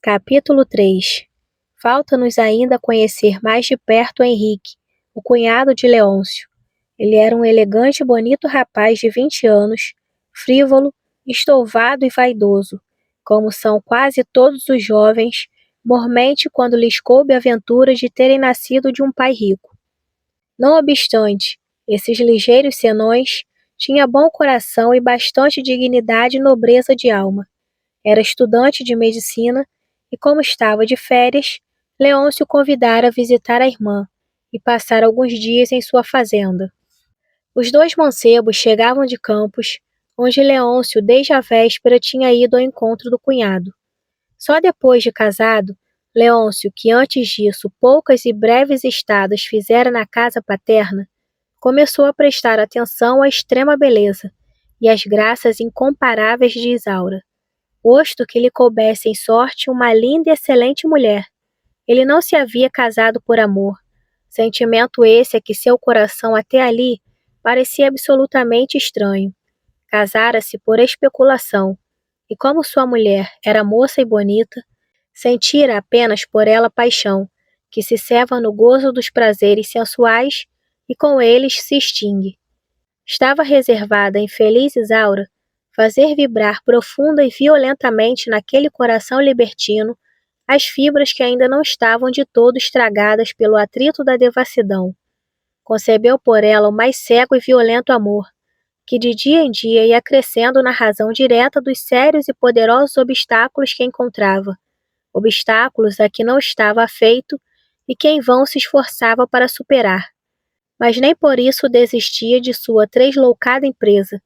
Capítulo 3. Falta-nos ainda conhecer mais de perto Henrique, o cunhado de Leôncio. Ele era um elegante e bonito rapaz de 20 anos, frívolo, estouvado e vaidoso, como são quase todos os jovens, mormente quando lhes coube a aventura de terem nascido de um pai rico. Não obstante, esses ligeiros senões tinha bom coração e bastante dignidade e nobreza de alma. Era estudante de medicina e, como estava de férias, Leôncio o convidara a visitar a irmã e passar alguns dias em sua fazenda. Os dois mancebos chegavam de Campos, onde Leôncio desde a véspera tinha ido ao encontro do cunhado. Só depois de casado, Leôncio, que antes disso poucas e breves estadas fizera na casa paterna, começou a prestar atenção à extrema beleza e às graças incomparáveis de Isaura. Posto que lhe coubesse em sorte uma linda e excelente mulher. Ele não se havia casado por amor, sentimento esse a que seu coração até ali parecia absolutamente estranho. Casara-se por especulação, e como sua mulher era moça e bonita, sentira apenas por ela paixão, que se ceva no gozo dos prazeres sensuais e com eles se extingue. Estava reservada à infeliz Isaura fazer vibrar profunda e violentamente naquele coração libertino as fibras que ainda não estavam de todo estragadas pelo atrito da devassidão. Concebeu por ela o mais cego e violento amor, que de dia em dia ia crescendo na razão direta dos sérios e poderosos obstáculos que encontrava, obstáculos a que não estava afeito e que em vão se esforçava para superar. Mas nem por isso desistia de sua tresloucada empresa,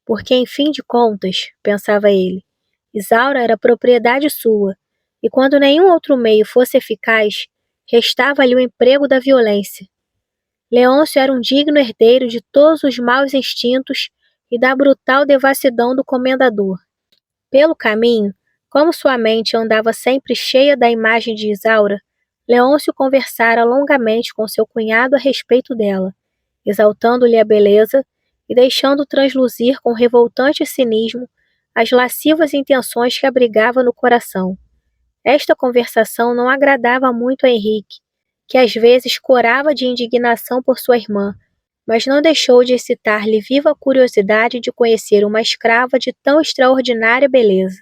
porque, em fim de contas, pensava ele, Isaura era propriedade sua, e quando nenhum outro meio fosse eficaz, restava-lhe o emprego da violência. Leôncio era um digno herdeiro de todos os maus instintos e da brutal devassidão do comendador. Pelo caminho, como sua mente andava sempre cheia da imagem de Isaura, Leôncio conversara longamente com seu cunhado a respeito dela, exaltando-lhe a beleza e deixando transluzir com revoltante cinismo as lascivas intenções que abrigava no coração. Esta conversação não agradava muito a Henrique, que às vezes corava de indignação por sua irmã, mas não deixou de excitar-lhe viva curiosidade de conhecer uma escrava de tão extraordinária beleza.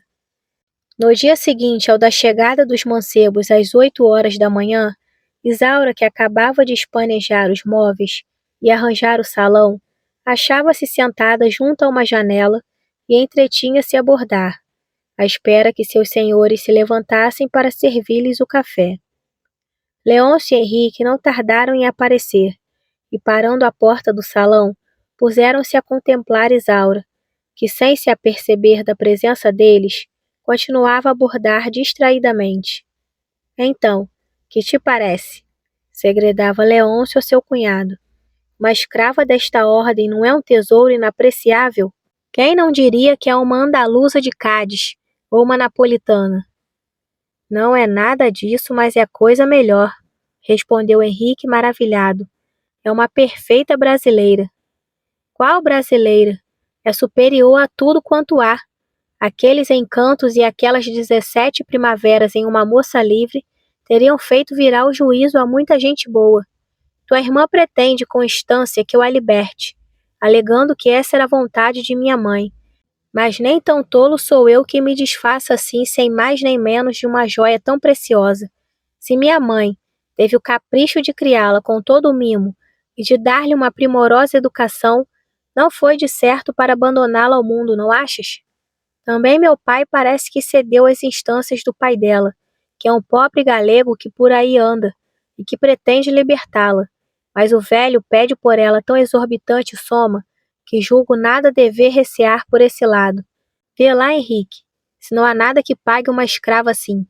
No dia seguinte ao da chegada dos mancebos às 8 horas da manhã, Isaura, que acabava de espanejar os móveis e arranjar o salão, achava-se sentada junto a uma janela e entretinha-se a bordar, à espera que seus senhores se levantassem para servir-lhes o café. Leôncio e Henrique não tardaram em aparecer, e parando à porta do salão, puseram-se a contemplar Isaura, que, sem se aperceber da presença deles, continuava a bordar distraidamente. Então, que te parece? Segredava Leôncio a seu cunhado. Uma escrava desta ordem não é um tesouro inapreciável? Quem não diria que é uma andaluza de Cádiz, ou uma napolitana? Não é nada disso, mas é coisa melhor, respondeu Henrique maravilhado. É uma perfeita brasileira. Qual brasileira? É superior a tudo quanto há. Aqueles encantos e aquelas 17 primaveras em uma moça livre teriam feito virar o juízo a muita gente boa. Tua irmã pretende com instância que eu a liberte, alegando que essa era a vontade de minha mãe. Mas nem tão tolo sou eu que me desfaça assim sem mais nem menos de uma joia tão preciosa. Se minha mãe teve o capricho de criá-la com todo o mimo e de dar-lhe uma primorosa educação, não foi de certo para abandoná-la ao mundo, não achas? Também meu pai parece que cedeu às instâncias do pai dela, que é um pobre galego que por aí anda, e que pretende libertá-la. Mas o velho pede por ela tão exorbitante soma, que julgo nada dever recear por esse lado. Vê lá, Henrique, se não há nada que pague uma escrava assim.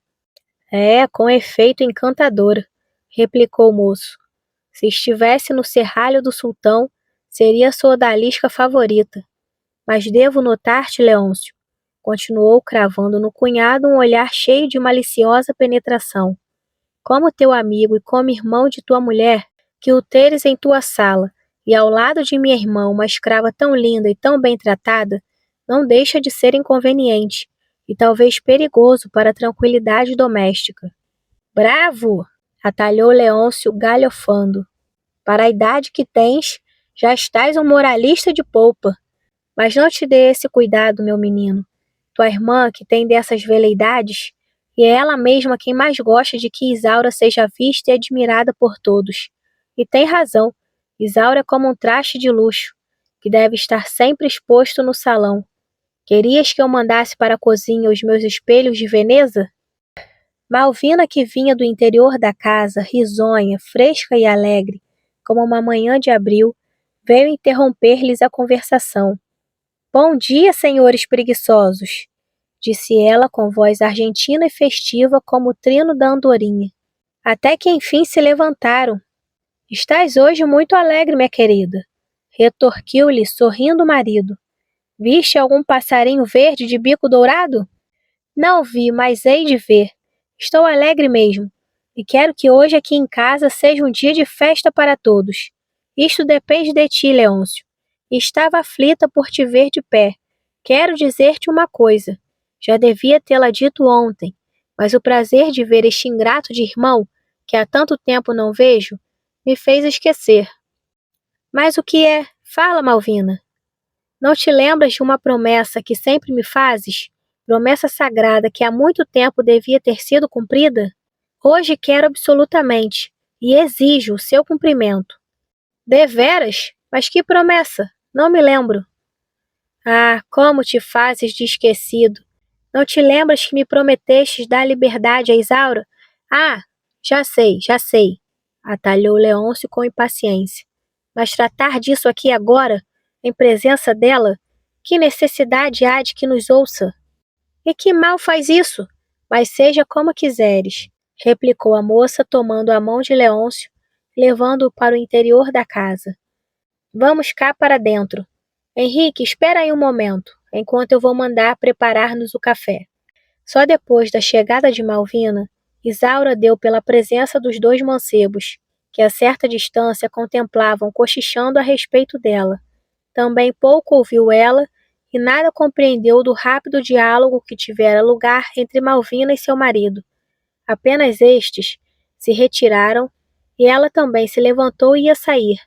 É, com efeito encantadora, replicou o moço. Se estivesse no serralho do sultão, seria sua odalisca favorita. Mas devo notar-te, Leôncio, continuou cravando no cunhado um olhar cheio de maliciosa penetração. Como teu amigo e como irmão de tua mulher, que o teres em tua sala, e ao lado de minha irmã uma escrava tão linda e tão bem tratada, não deixa de ser inconveniente, e talvez perigoso para a tranquilidade doméstica. Bravo! Atalhou Leôncio galhofando. Para a idade que tens, já estás um moralista de polpa. Mas não te dê esse cuidado, meu menino. Tua irmã, que tem dessas veleidades, e é ela mesma quem mais gosta de que Isaura seja vista e admirada por todos. E tem razão, Isaura é como um traste de luxo, que deve estar sempre exposto no salão. Querias que eu mandasse para a cozinha os meus espelhos de Veneza? Malvina, que vinha do interior da casa, risonha, fresca e alegre, como uma manhã de abril, veio interromper-lhes a conversação. Bom dia, senhores preguiçosos, disse ela com voz argentina e festiva como o trino da andorinha. Até que enfim se levantaram. Estás hoje muito alegre, minha querida, retorquiu-lhe sorrindo o marido. Viste algum passarinho verde de bico dourado? Não vi, mas hei de ver. Estou alegre mesmo, e quero que hoje aqui em casa seja um dia de festa para todos. Isto depende de ti, Leôncio. Estava aflita por te ver de pé. Quero dizer-te uma coisa. Já devia tê-la dito ontem, mas o prazer de ver este ingrato de irmão, que há tanto tempo não vejo, me fez esquecer. Mas o que é? Fala, Malvina. Não te lembras de uma promessa que sempre me fazes? Promessa sagrada que há muito tempo devia ter sido cumprida? Hoje quero absolutamente, e exijo o seu cumprimento. Deveras? Mas que promessa? Não me lembro. Ah, como te fazes de esquecido. Não te lembras que me prometestes dar liberdade a Isaura? Ah, já sei, atalhou Leôncio com impaciência. Mas tratar disso aqui agora, em presença dela, que necessidade há de que nos ouça? E que mal faz isso? Mas seja como quiseres, replicou a moça tomando a mão de Leôncio, levando-o para o interior da casa. Vamos cá para dentro. Henrique, espera aí um momento, enquanto eu vou mandar preparar-nos o café. Só depois da chegada de Malvina, Isaura deu pela presença dos dois mancebos, que a certa distância contemplavam cochichando a respeito dela. Também pouco ouviu ela e nada compreendeu do rápido diálogo que tivera lugar entre Malvina e seu marido. Apenas estes se retiraram e ela também se levantou e ia sair,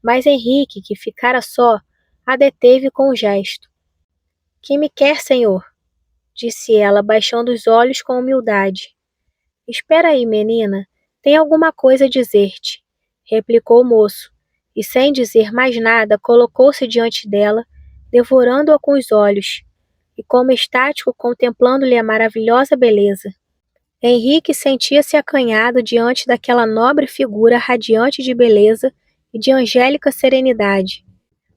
mas Henrique, que ficara só, a deteve com um gesto. Que me quer, senhor? Disse ela, baixando os olhos com humildade. Espera aí, menina, tem alguma coisa a dizer-te, replicou o moço, e sem dizer mais nada colocou-se diante dela, devorando-a com os olhos, e como estático contemplando-lhe a maravilhosa beleza. Henrique sentia-se acanhado diante daquela nobre figura radiante de beleza e de angélica serenidade.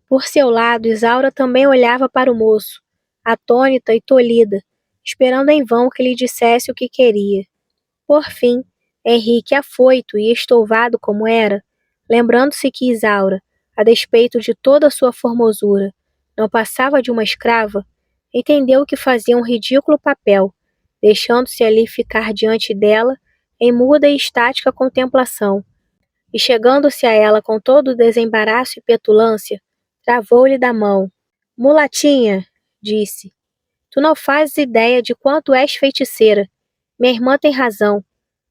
Por seu lado, Isaura também olhava para o moço, atônita e tolhida, esperando em vão que lhe dissesse o que queria. Por fim, Henrique, afoito e estouvado como era, lembrando-se que Isaura, a despeito de toda a sua formosura, não passava de uma escrava, entendeu que fazia um ridículo papel, deixando-se ali ficar diante dela em muda e estática contemplação, e chegando-se a ela com todo o desembaraço e petulância, travou-lhe da mão. Mulatinha, disse, tu não fazes ideia de quanto és feiticeira. Minha irmã tem razão.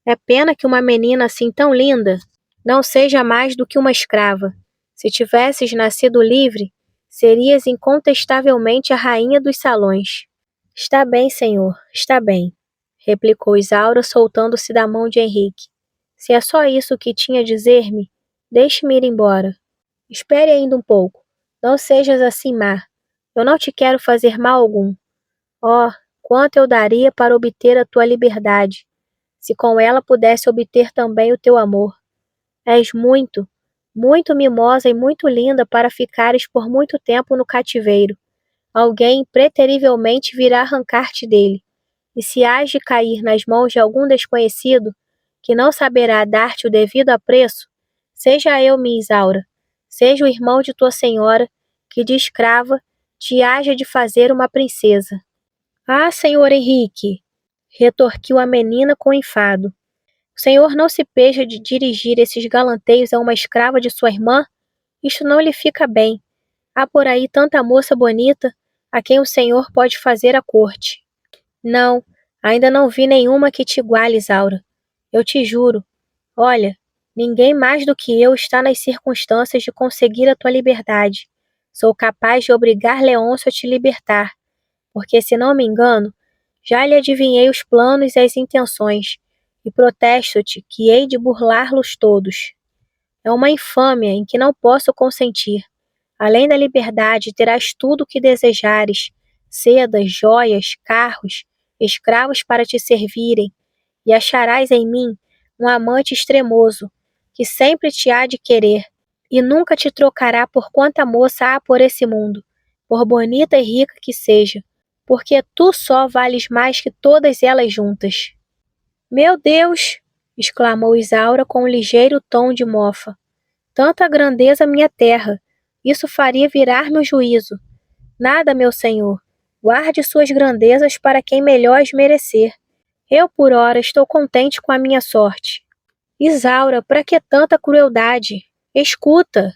É pena que uma menina assim tão linda não seja mais do que uma escrava. Se tivesses nascido livre, serias incontestavelmente a rainha dos salões. Está bem, senhor, está bem, replicou Isaura, soltando-se da mão de Henrique. Se é só isso que tinha a dizer-me, deixe-me ir embora. Espere ainda um pouco. Não sejas assim má. Eu não te quero fazer mal algum. Oh, quanto eu daria para obter a tua liberdade, se com ela pudesse obter também o teu amor. És muito, muito mimosa e muito linda para ficares por muito tempo no cativeiro. Alguém preterivelmente virá arrancar-te dele, e se hás de cair nas mãos de algum desconhecido, que não saberá dar-te o devido apreço, seja eu, minha Isaura, seja o irmão de tua senhora, que de escrava te haja de fazer uma princesa. Ah, senhor Henrique, retorquiu a menina com enfado. O senhor não se peja de dirigir esses galanteios a uma escrava de sua irmã? Isto não lhe fica bem. Há por aí tanta moça bonita a quem o senhor pode fazer a corte. Não, ainda não vi nenhuma que te iguale, Isaura. Eu te juro. Olha, ninguém mais do que eu está nas circunstâncias de conseguir a tua liberdade. Sou capaz de obrigar Leôncio a te libertar, porque, se não me engano, já lhe adivinhei os planos e as intenções, e protesto-te que hei de burlá-los todos. É uma infâmia em que não posso consentir. Além da liberdade, terás tudo o que desejares: sedas, joias, carros, escravos para te servirem, e acharás em mim um amante extremoso, que sempre te há de querer, e nunca te trocará por quanta moça há por esse mundo, por bonita e rica que seja, porque tu só vales mais que todas elas juntas. Meu Deus! Exclamou Isaura com um ligeiro tom de mofa. Tanta grandeza minha terra! Isso faria virar-me o juízo. Nada, meu senhor. Guarde suas grandezas para quem melhor as merecer. Eu, por ora, estou contente com a minha sorte. Isaura, para que tanta crueldade? Escuta,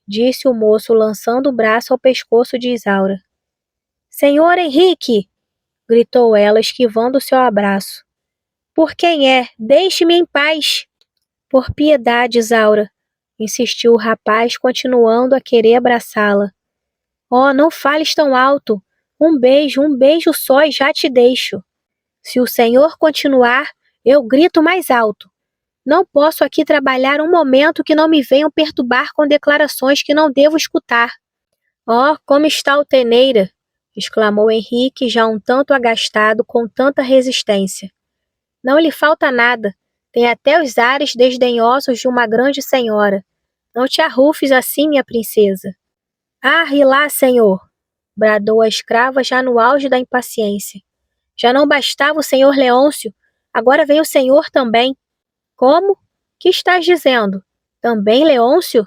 disse o moço, lançando o braço ao pescoço de Isaura. Senhor Henrique! Gritou ela, esquivando seu abraço. Por quem é? Deixe-me em paz! Por piedade, Isaura, insistiu o rapaz, continuando a querer abraçá-la. Oh, não fales tão alto. Um beijo só e já te deixo. Se o senhor continuar, eu grito mais alto. Não posso aqui trabalhar um momento que não me venham perturbar com declarações que não devo escutar. Oh, como está a alteneira! Exclamou Henrique, já um tanto agastado com tanta resistência. Não lhe falta nada. Tem até os ares desdenhosos de uma grande senhora. Não te arrufes assim, minha princesa. Arre lá, senhor! Bradou a escrava já no auge da impaciência. Já não bastava o senhor Leôncio, agora vem o senhor também. Como? Que estás dizendo? Também Leôncio?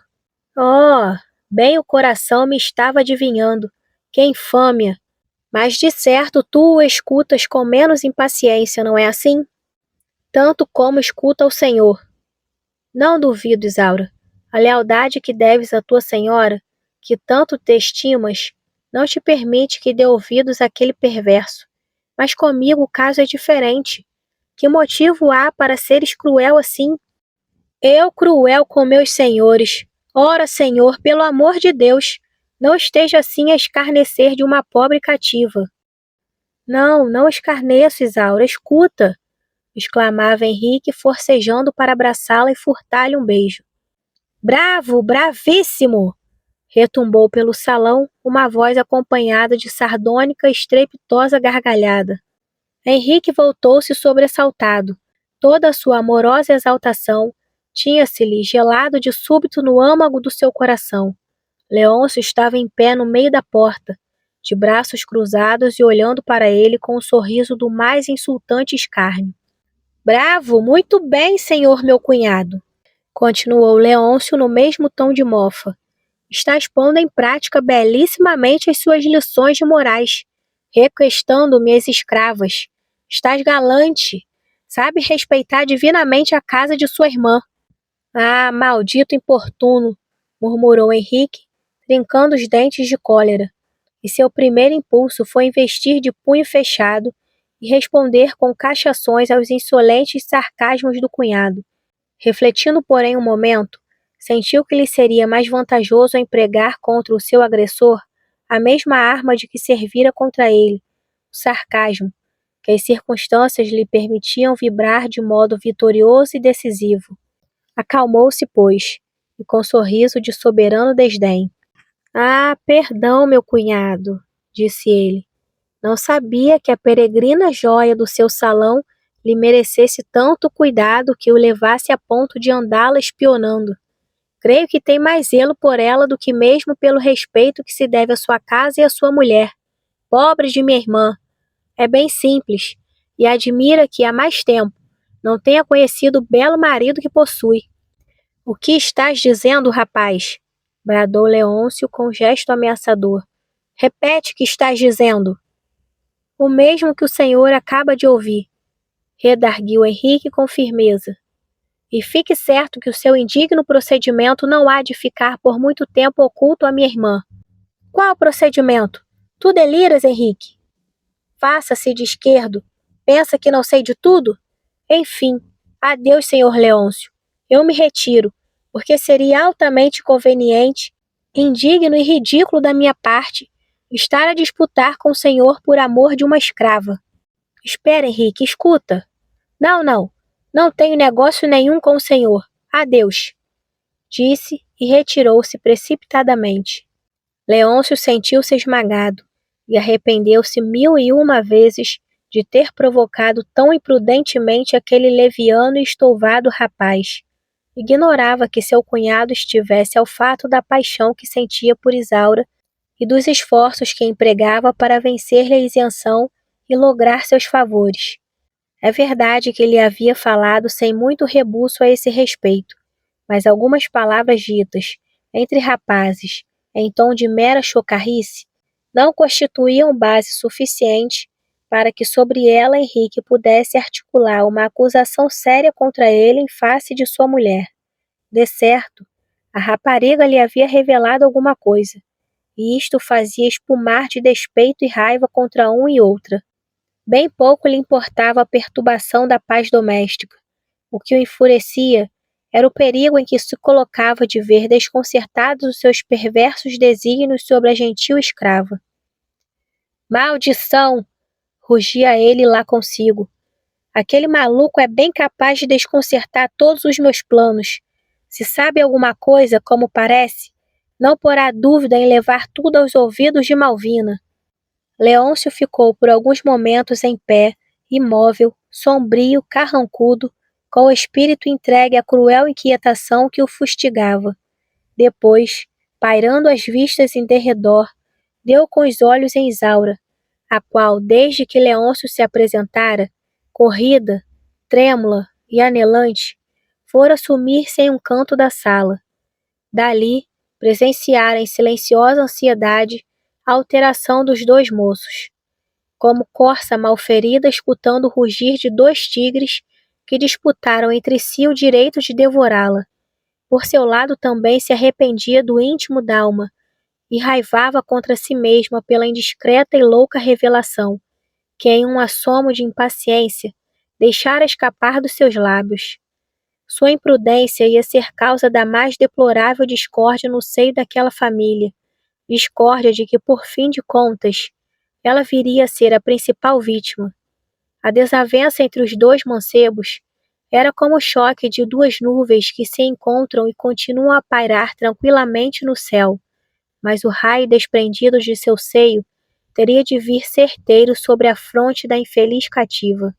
Oh, bem o coração me estava adivinhando. Que infâmia! Mas de certo tu o escutas com menos impaciência, não é assim? Tanto como escuta o senhor. Não duvido, Isaura. A lealdade que deves à tua senhora, que tanto te estimas, não te permite que dê ouvidos àquele perverso. Mas comigo o caso é diferente. Que motivo há para seres cruel assim? Eu cruel com meus senhores. Ora, senhor, pelo amor de Deus, não esteja assim a escarnecer de uma pobre cativa. Não, não escarneço, Isaura, escuta! Exclamava Henrique, forcejando para abraçá-la e furtar-lhe um beijo. Bravo, bravíssimo! Retumbou pelo salão uma voz acompanhada de sardônica e estrepitosa gargalhada. Henrique voltou-se sobressaltado. Toda a sua amorosa exaltação tinha-se-lhe gelado de súbito no âmago do seu coração. Leôncio estava em pé no meio da porta, de braços cruzados e olhando para ele com um sorriso do mais insultante escárnio. Bravo, muito bem, senhor meu cunhado, continuou Leôncio no mesmo tom de mofa. Estás pondo em prática belíssimamente as suas lições de morais, requestando-me as escravas. Estás galante, sabe respeitar divinamente a casa de sua irmã. Ah, maldito importuno, murmurou Henrique, trincando os dentes de cólera. E seu primeiro impulso foi investir de punho fechado e responder com cachações aos insolentes sarcasmos do cunhado. Refletindo, porém, um momento, sentiu que lhe seria mais vantajoso empregar contra o seu agressor a mesma arma de que servira contra ele, o sarcasmo, que as circunstâncias lhe permitiam vibrar de modo vitorioso e decisivo. Acalmou-se, pois, e com sorriso de soberano desdém. Ah, perdão, meu cunhado, disse ele. Não sabia que a peregrina joia do seu salão lhe merecesse tanto cuidado que o levasse a ponto de andá-la espionando. Creio que tem mais zelo por ela do que mesmo pelo respeito que se deve à sua casa e à sua mulher. Pobre de minha irmã. É bem simples, e admira que há mais tempo não tenha conhecido o belo marido que possui. O que estás dizendo, rapaz? Bradou Leôncio com gesto ameaçador. Repete o que estás dizendo. O mesmo que o senhor acaba de ouvir, redarguiu Henrique com firmeza. E fique certo que o seu indigno procedimento não há de ficar por muito tempo oculto à minha irmã. Qual procedimento? Tu deliras, Henrique? Faça-se de esquerdo. Pensa que não sei de tudo? Enfim, adeus, senhor Leôncio. Eu me retiro, porque seria altamente inconveniente, indigno e ridículo da minha parte estar a disputar com o senhor por amor de uma escrava. Espera, Henrique, escuta. Não, não. Não tenho negócio nenhum com o senhor. Adeus, disse e retirou-se precipitadamente. Leôncio sentiu-se esmagado e arrependeu-se 1001 vezes de ter provocado tão imprudentemente aquele leviano e estouvado rapaz. Ignorava que seu cunhado estivesse ao fato da paixão que sentia por Isaura e dos esforços que empregava para vencer-lhe a isenção e lograr seus favores. É verdade que ele havia falado sem muito rebuço a esse respeito, mas algumas palavras ditas entre rapazes, em tom de mera chocarrice, não constituíam base suficiente para que sobre ela Henrique pudesse articular uma acusação séria contra ele em face de sua mulher. De certo, a rapariga lhe havia revelado alguma coisa, e isto o fazia espumar de despeito e raiva contra um e outra. Bem pouco lhe importava a perturbação da paz doméstica. O que o enfurecia era o perigo em que se colocava de ver desconcertados os seus perversos desígnios sobre a gentil escrava. Maldição! Rugia ele lá consigo. Aquele maluco é bem capaz de desconcertar todos os meus planos. Se sabe alguma coisa, como parece, não porá dúvida em levar tudo aos ouvidos de Malvina. Leôncio ficou por alguns momentos em pé, imóvel, sombrio, carrancudo, com o espírito entregue à cruel inquietação que o fustigava. Depois, pairando as vistas em derredor, deu com os olhos em Isaura, a qual, desde que Leôncio se apresentara, corrida, trêmula e anelante, fora sumir-se em um canto da sala. Dali, presenciara em silenciosa ansiedade a alteração dos dois moços, como corça malferida escutando o rugir de dois tigres que disputaram entre si o direito de devorá-la. Por seu lado também se arrependia do íntimo d'alma e raivava contra si mesma pela indiscreta e louca revelação que em um assomo de impaciência deixara escapar dos seus lábios. Sua imprudência ia ser causa da mais deplorável discórdia no seio daquela família, discórdia de que, por fim de contas, ela viria a ser a principal vítima. A desavença entre os dois mancebos era como o choque de duas nuvens que se encontram e continuam a pairar tranquilamente no céu, mas o raio desprendido de seu seio teria de vir certeiro sobre a fronte da infeliz cativa.